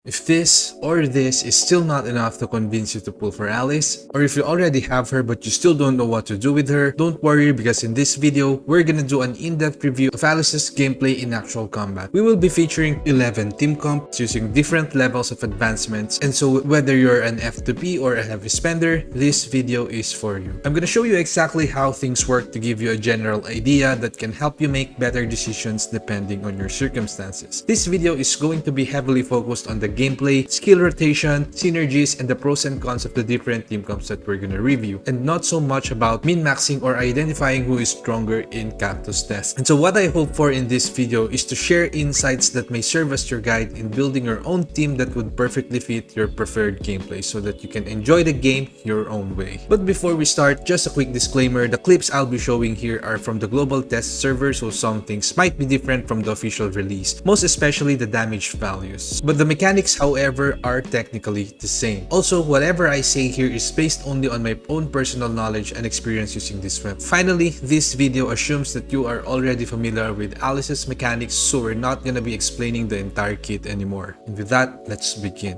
If this or this is still not enough to convince you to pull for Alyss, or if you already have her but you still don't know what to do with her, don't worry because in this video, we're gonna do an in-depth review of Alyss's gameplay in actual combat. We will be featuring 11 team comps using different levels of advancements, and so whether you're an F2P or a heavy spender, this video is for you. I'm gonna show you exactly how things work to give you a general idea that can help you make better decisions depending on your circumstances. This video is going to be heavily focused on the gameplay, skill rotation, synergies, and the pros and cons of the different team comps that we're gonna review, and not so much about min-maxing or identifying who is stronger in cactus tests. And so what I hope for in this video is to share insights that may serve as your guide in building your own team that would perfectly fit your preferred gameplay so that you can enjoy the game your own way. But before we start, just a quick disclaimer, the clips I'll be showing here are from the global test server, so some things might be different from the official release, most especially the damage values. But the mechanics, however, are technically the same. Also, whatever I say here is based only on my own personal knowledge and experience using this weapon. Finally, this video assumes that you are already familiar with Alyss's mechanics, so we're not gonna be explaining the entire kit anymore. And with that, let's begin.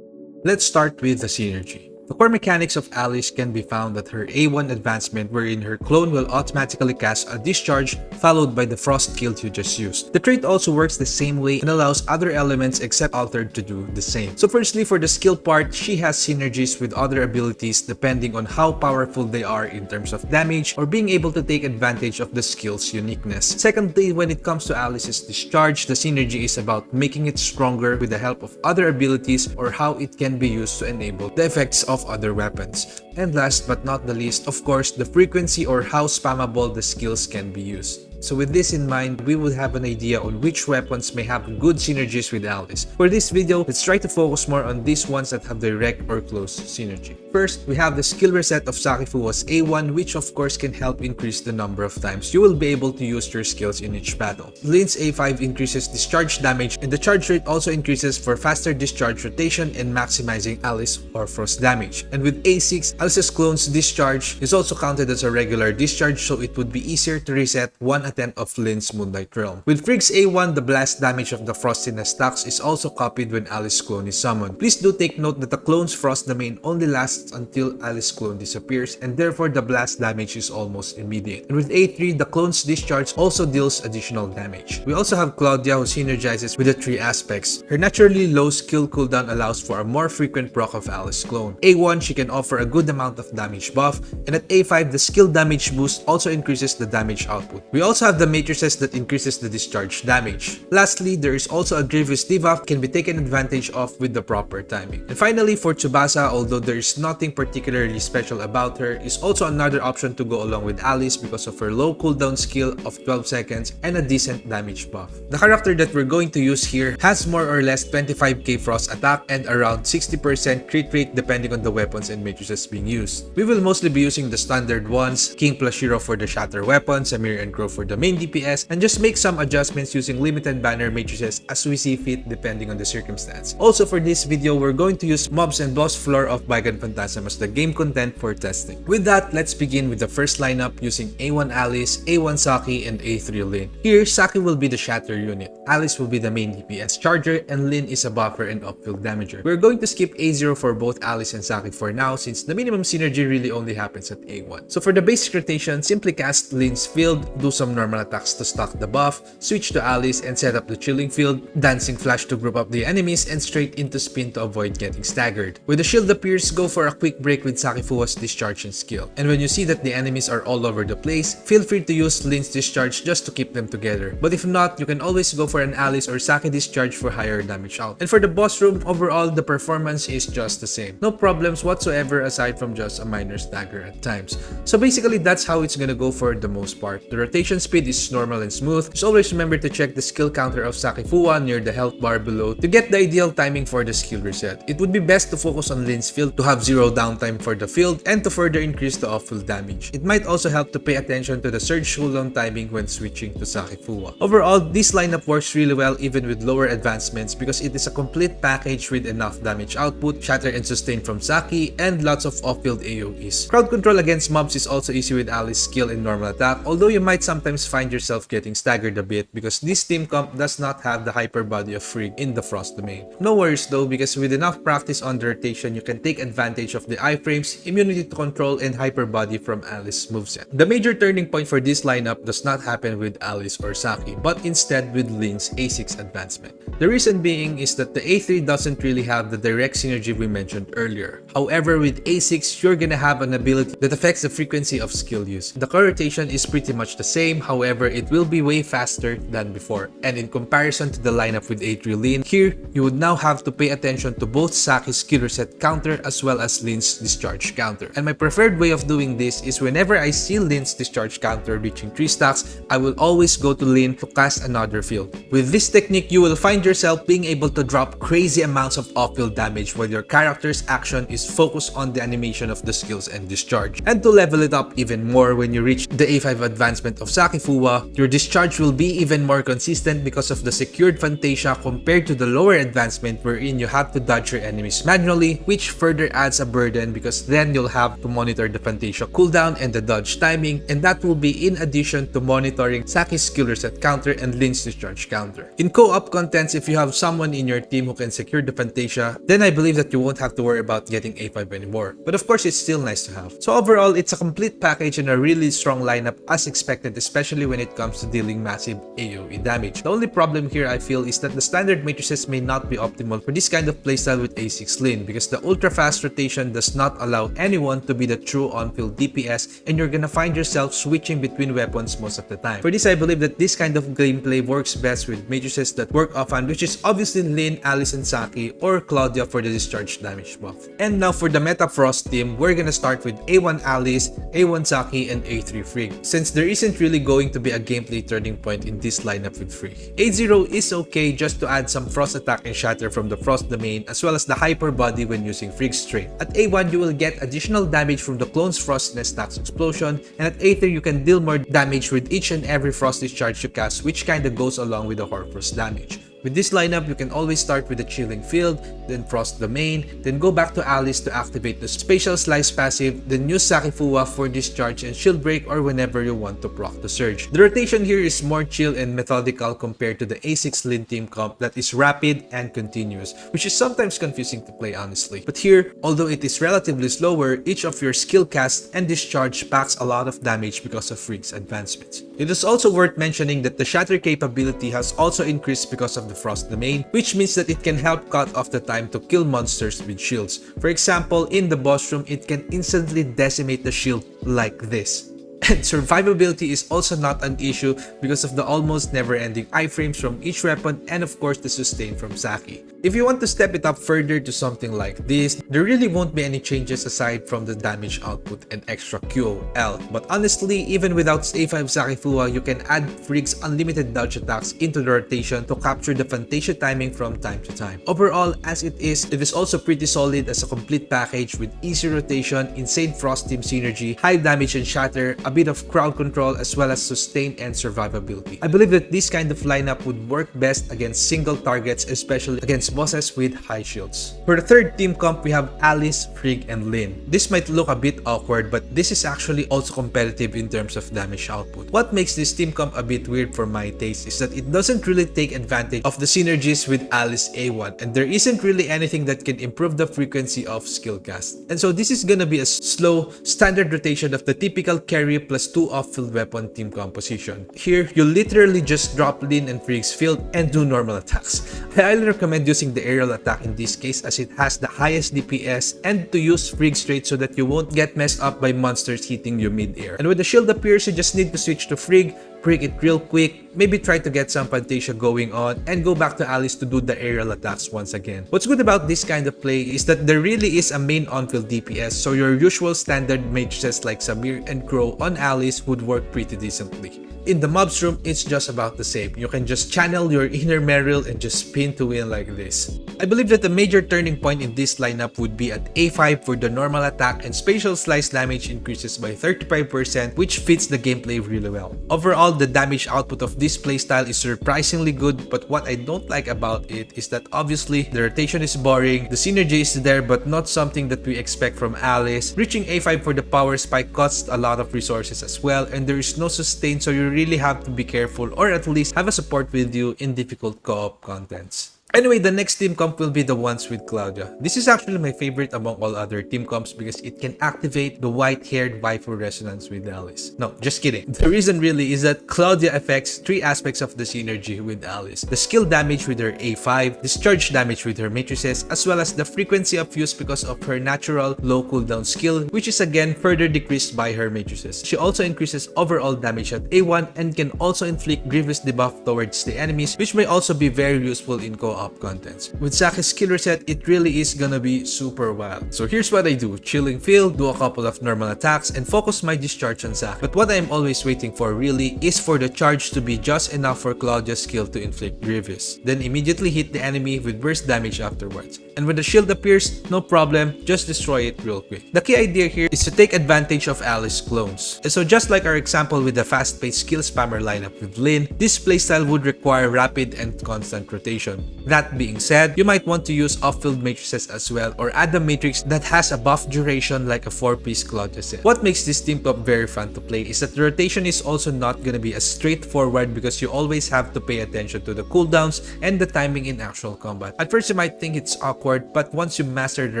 Let's start with the synergy. The core mechanics of Alyss can be found at her A1 advancement, wherein her clone will automatically cast a discharge followed by the frost guild you just used. The trait also works the same way and allows other elements except altered to do the same. So firstly, for the skill part, she has synergies with other abilities depending on how powerful they are in terms of damage or being able to take advantage of the skill's uniqueness. Secondly, when it comes to Alyss's discharge, the synergy is about making it stronger with the help of other abilities or how it can be used to enable the effects of other weapons. And last but not the least, of course, the frequency or how spammable the skills can be used. So with this in mind, we will have an idea on which weapons may have good synergies with Alyss. For this video, let's try to focus more on these ones that have direct or close synergy. First, we have the skill reset of Saki Fuwa's A1, which of course can help increase the number of times you will be able to use your skills in each battle. Lynn's A5 increases discharge damage, and the charge rate also increases for faster discharge rotation and maximizing Alyss or frost damage. And with A6, Alyss's clone's discharge is also counted as a regular discharge, so it would be easier to reset one attempt of Lynn's Moonlight Realm. With Frigg's A1, the blast damage of the frostiness stacks is also copied when Alyss clone is summoned. Please do take note that the clone's frost domain only lasts until Alyss clone disappears, and therefore the blast damage is almost immediate. And with A3, the clone's discharge also deals additional damage. We also have Claudia, who synergizes with the three aspects. Her naturally low skill cooldown allows for a more frequent proc of Alyss clone. A1, she can offer a good amount of damage buff, and at A5, the skill damage boost also increases the damage output. We also have the matrices that increases the discharge damage. Lastly, there is also a grievous debuff can be taken advantage of with the proper timing. And finally, for Tsubasa, although there is nothing particularly special about her, is also another option to go along with Alyss because of her low cooldown skill of 12 seconds and a decent damage buff. The character that we're going to use here has more or less 25k frost attack and around 60% crit rate depending on the weapons and matrices being used. We will mostly be using the standard ones, King plus Shiro for the shatter weapons, Samir and Crow for the main DPS, and just make some adjustments using limited banner matrices as we see fit depending on the circumstance. Also for this video, we're going to use mobs and boss floor of Bygone Phantasm as the game content for testing. With that, let's begin with the first lineup using A1 Alyss, A1 Saki, and A3 Lynn. Here, Saki will be the shatter unit, Alyss will be the main DPS charger, and Lynn is a buffer and upfield damager. We're going to skip A0 for both Alyss and Saki for now since the minimum synergy really only happens at A1. So for the basic rotation, simply cast Lynn's field, do some normal attacks to stack the buff, switch to Alyss and set up the chilling field, dancing flash to group up the enemies, and straight into spin to avoid getting staggered. When the shield appears, go for a quick break with Saki Fuwa's discharge and skill. And when you see that the enemies are all over the place, feel free to use Lynn's discharge just to keep them together. But if not, you can always go for an Alyss or Saki discharge for higher damage out. And for the boss room, overall the performance is just the same. No problems whatsoever aside from just a minor stagger at times. So basically that's how it's gonna go for the most part. The rotation speed is normal and smooth. Just always remember to check the skill counter of Saki Fuwa near the health bar below to get the ideal timing for the skill reset. It would be best to focus on Lynn's field to have zero downtime for the field and to further increase the off-field damage. It might also help to pay attention to the surge cooldown timing when switching to Saki Fuwa. Overall, this lineup works really well even with lower advancements because it is a complete package with enough damage output, shatter and sustain from Saki, Saki, and lots of off-field AoEs. Crowd control against mobs is also easy with Alyss' skill in normal attack, although you might sometimes find yourself getting staggered a bit because this team comp does not have the hyper body of Frigg in the Frost domain. No worries though, because with enough practice on the rotation, you can take advantage of the iframes, immunity to control, and hyper body from Alyss' moveset. The major turning point for this lineup does not happen with Alyss or Saki, but instead with Lynn's A6 advancement. The reason being is that the A3 doesn't really have the direct synergy we mentioned earlier. However, with A6, you're gonna have an ability that affects the frequency of skill use. The core rotation is pretty much the same, however, it will be way faster than before. And in comparison to the lineup with A3 Lynn, here, you would now have to pay attention to both Saki's skill reset counter as well as Lynn's discharge counter. And my preferred way of doing this is whenever I see Lynn's discharge counter reaching 3 stacks, I will always go to Lynn to cast another field. With this technique, you will find yourself being able to drop crazy amounts of off-field damage while your character's action is focused on the animation of the skills and discharge. And to level it up even more, when you reach the A5 advancement of Saki Fuwa, your discharge will be even more consistent because of the secured Fantasia compared to the lower advancement wherein you have to dodge your enemies manually, which further adds a burden because then you'll have to monitor the Fantasia cooldown and the dodge timing, and that will be in addition to monitoring Saki's skill reset counter and Lynn's discharge counter. In co-op contents, if you have someone in your team who can secure the Fantasia, then I believe that you won't have to worry about getting A5 anymore. But of course, it's still nice to have. So overall, it's a complete package and a really strong lineup as expected, especially when it comes to dealing massive AoE damage. The only problem here I feel is that the standard matrices may not be optimal for this kind of playstyle with A6 Lyn because the ultra fast rotation does not allow anyone to be the true on-field DPS, and you're gonna find yourself switching between weapons most of the time. For this, I believe that this kind of gameplay works best with matrices that work offhand, which is obviously Lyn, Alyss, and Saki, or Claudia for the discharge damage buff. And now for the Meta Frost team, we're gonna start with A1 Alyss, A1 Saki, and A3 Frigg, since there isn't really going to be a gameplay turning point in this lineup with Frigg. A0 is okay just to add some frost attack and shatter from the Frost domain as well as the hyper body when using Frigg's trait. At A1, you will get additional damage from the clone's frostiness stacks explosion, and at A3, you can deal more damage with each and every frost discharge you cast, which kinda goes along with the Horfrost damage. With this lineup, you can always start with the Chilling Field, then Frost Domain, then go back to Alyss to activate the Spatial Slice passive, then use Saki Fuwa for discharge and Shield Break or whenever you want to proc the Surge. The rotation here is more chill and methodical compared to the A6 Lyn team comp that is rapid and continuous, which is sometimes confusing to play honestly. But here, although it is relatively slower, each of your skill cast and discharge packs a lot of damage because of Frigg's advancements. It is also worth mentioning that the Shatter capability has also increased because of the Frost domain, which means that it can help cut off the time to kill monsters with shields. For example, in the boss room, it can instantly decimate the shield like this. And survivability is also not an issue because of the almost never-ending iframes from each weapon and of course the sustain from Saki. If you want to step it up further to something like this, there really won't be any changes aside from the damage output and extra QOL. But honestly, even without A5 Saki Fuwa, you can add Frigg's unlimited dodge attacks into the rotation to capture the Fantasia timing from time to time. Overall, as it is also pretty solid as a complete package with easy rotation, insane Frost team synergy, high damage and shatter, a bit of crowd control as well as sustain and survivability. I believe that this kind of lineup would work best against single targets, especially against bosses with high shields. For the third team comp, we have Alyss, Frigg, and Lyn. This might look a bit awkward, but this is actually also competitive in terms of damage output. What makes this team comp a bit weird for my taste is that it doesn't really take advantage of the synergies with Alyss A1, and there isn't really anything that can improve the frequency of skill cast. And so this is gonna be a slow, standard rotation of the typical carry plus 2 off-field weapon team composition. Here, you literally just drop Lyn and Frigg's field and do normal attacks. I highly recommend using the aerial attack in this case as it has the highest DPS, and to use Frigg's trait so that you won't get messed up by monsters hitting you mid-air. And when the shield appears, you just need to switch to Frigg, break it real quick, maybe try to get some Fantasia going on, and go back to Alyss to do the aerial attacks once again. What's good about this kind of play is that there really is a main on-field DPS, so your usual standard mages like Samir and Crow on Alyss would work pretty decently. In the mobs room, it's just about the same. You can just channel your inner Meryl and just spin to win like this. I believe that the major turning point in this lineup would be at A5 for the normal attack and spatial slice damage increases by 35%, which fits the gameplay really well. Overall, the damage output of this this playstyle is surprisingly good, but what I don't like about it is that obviously the rotation is boring, the synergy is there but not something that we expect from Alyss. Reaching A5 for the power spike costs a lot of resources as well, and there is no sustain, so you really have to be careful or at least have a support with you in difficult co-op contents. Anyway, the next team comp will be the ones with Claudia. This is actually my favorite among all other team comps because it can activate the white-haired waifu resonance with Alyss. No, just kidding. The reason really is that Claudia affects 3 aspects of the synergy with Alyss. The skill damage with her A5, discharge damage with her matrices, as well as the frequency of use because of her natural low cooldown skill, which is again further decreased by her matrices. She also increases overall damage at A1 and can also inflict grievous debuff towards the enemies, which may also be very useful in co-op contents. With Saki's skill reset, it really is gonna be super wild. So here's what I do: chilling field, do a couple of normal attacks, and focus my discharge on Saki. But what I'm always waiting for really is for the charge to be just enough for Claudia's skill to inflict grievous. Then immediately hit the enemy with burst damage afterwards. And when the shield appears, no problem, just destroy it real quick. The key idea here is to take advantage of Alyss clones. And so just like our example with the fast-paced skill spammer lineup with Lyn, this playstyle would require rapid and constant rotation. That being said, you might want to use off-field matrices as well, or add a matrix that has a buff duration like a 4-piece Claudia set. What makes this team comp very fun to play is that the rotation is also not gonna be as straightforward because you always have to pay attention to the cooldowns and the timing in actual combat. At first you might think it's awkward, but once you master the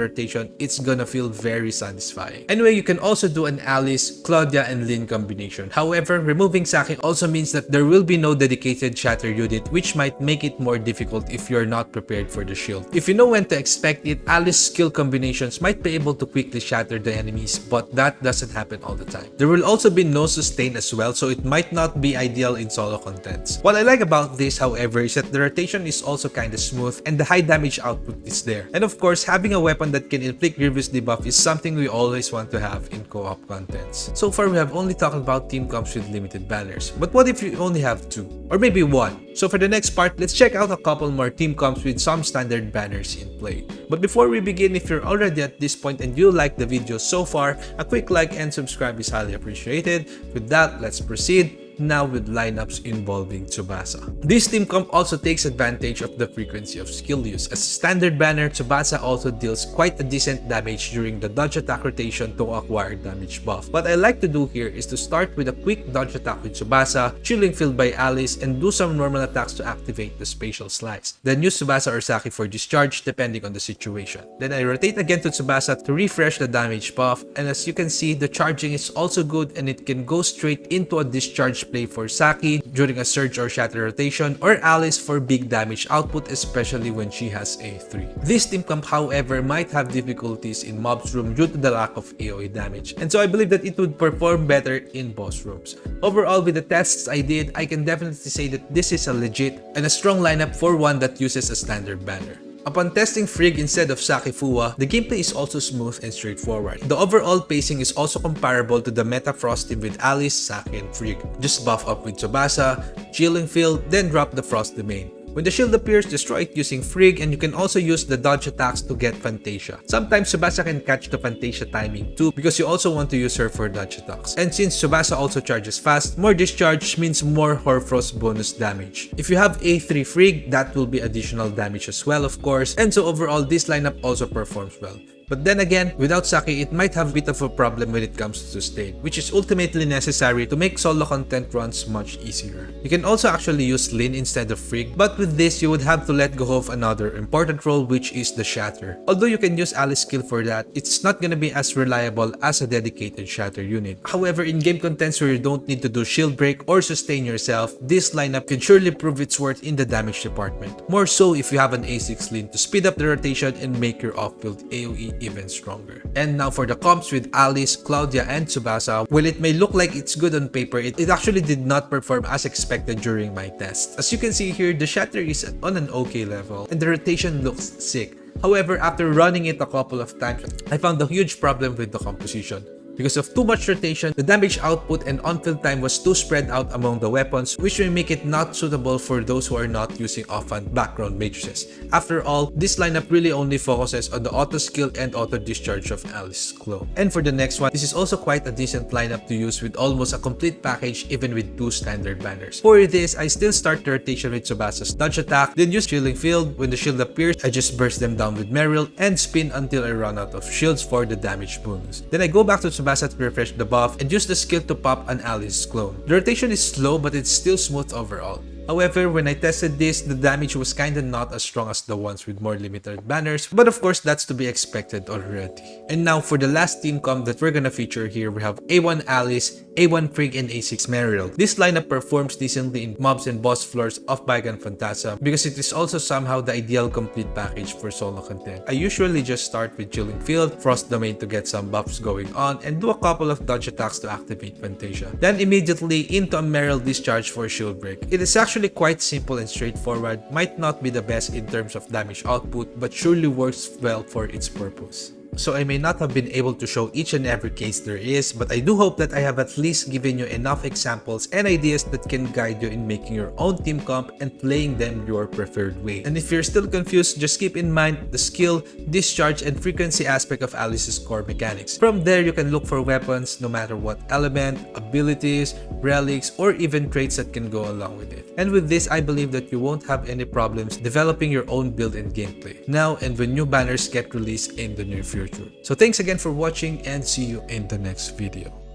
rotation, it's gonna feel very satisfying. Anyway, you can also do an Alyss, Claudia, and Lyn combination. However, removing Saki also means that there will be no dedicated shatter unit, which might make it more difficult if you're not prepared for the shield. If you know when to expect it, Alyss skill combinations might be able to quickly shatter the enemies, but that doesn't happen all the time. There will also be no sustain as well, so it might not be ideal in solo contents. What I like about this, however, is that the rotation is also kinda smooth and the high damage output is there. And of course, having a weapon that can inflict grievous debuff is something we always want to have in co-op contents. So far, we have only talked about team comps with limited banners, but what if you only have 2? Or maybe 1? So for the next part, let's check out a couple more team comps with some standard banners in play. But before we begin, if you're already at this point and you like the video so far, a quick like and subscribe is highly appreciated. With that, let's proceed. Now with lineups involving Tsubasa. This team comp also takes advantage of the frequency of skill use. As a standard banner, Tsubasa also deals quite a decent damage during the dodge attack rotation to acquire damage buff. What I like to do here is to start with a quick dodge attack with Tsubasa, chilling field by Alyss, and do some normal attacks to activate the spatial slice. Then use Tsubasa or Saki for discharge depending on the situation. Then I rotate again to Tsubasa to refresh the damage buff, and as you can see, the charging is also good and it can go straight into a discharge play for Saki during a surge or shatter rotation, or Alyss for big damage output, especially when she has A3. This team comp, however, might have difficulties in mobs room due to the lack of AoE damage, and so I believe that it would perform better in boss rooms. Overall, with the tests I did, I can definitely say that this is a legit and a strong lineup for one that uses a standard banner. Upon testing Frigg instead of Saki Fuwa, the gameplay is also smooth and straightforward. The overall pacing is also comparable to the meta Frost team with Alyss, Saki, and Frigg. Just buff up with Tsubasa, chilling field, then drop the Frost domain. When the shield appears, destroy it using Frigg, and you can also use the dodge attacks to get Fantasia. Sometimes Tsubasa can catch the Fantasia timing too because you also want to use her for dodge attacks. And since Tsubasa also charges fast, more discharge means more Hoarfrost bonus damage. If you have A3 Frigg, that will be additional damage as well, of course, and so overall this lineup also performs well. But then again, without Saki, it might have a bit of a problem when it comes to sustain, which is ultimately necessary to make solo content runs much easier. You can also actually use Lyn instead of Frigg, but with this, you would have to let go of another important role, which is the Shatter. Although you can use Alyss skill for that, it's not gonna be as reliable as a dedicated Shatter unit. However, in game contents where you don't need to do shield break or sustain yourself, this lineup can surely prove its worth in the damage department. More so if you have an A6 Lyn to speed up the rotation and make your off-field AoE even stronger. And now for the comps with Alyss, Claudia, and Tsubasa, while it may look like it's good on paper, it actually did not perform as expected during my test. As you can see here, the shatter is on an okay level, and the rotation looks sick. However, after running it a couple of times, I found a huge problem with the composition. Because of too much rotation, the damage output and on-field time was too spread out among the weapons, which may make it not suitable for those who are not using offhand background matrices. After all, this lineup really only focuses on the auto skill and auto discharge of Alyss' clone. And for the next one, this is also quite a decent lineup to use with almost a complete package even with 2 standard banners. For this, I still start the rotation with Tsubasa's dodge attack, then use Chilling Field. When the shield appears, I just burst them down with Meryl and spin until I run out of shields for the damage bonus. Then I go back to Tsubasa to refresh the buff and use the skill to pop an Alyss' clone. The rotation is slow but it's still smooth overall. However, when I tested this, the damage was kinda not as strong as the ones with more limited banners, but of course that's to be expected already. And now for the last team comp that we're gonna feature here, we have A1 Alyss, A1 Frigg, and A6 Meryl. This lineup performs decently in mobs and boss floors of Bygone Phantasm because it is also somehow the ideal complete package for solo content. I usually just start with Chilling Field, Frost Domain to get some buffs going on, and do a couple of dodge attacks to activate Fantasia. Then immediately into a Meryl discharge for shield break. It is actually quite simple and straightforward, might not be the best in terms of damage output, but surely works well for its purpose. So I may not have been able to show each and every case there is, but I do hope that I have at least given you enough examples and ideas that can guide you in making your own team comp and playing them your preferred way. And if you're still confused, just keep in mind the skill, discharge, and frequency aspect of Alyss's core mechanics. From there, you can look for weapons no matter what element, abilities, relics, or even traits that can go along with it. And with this, I believe that you won't have any problems developing your own build and gameplay now and when new banners get released in the near future. So thanks again for watching and see you in the next video.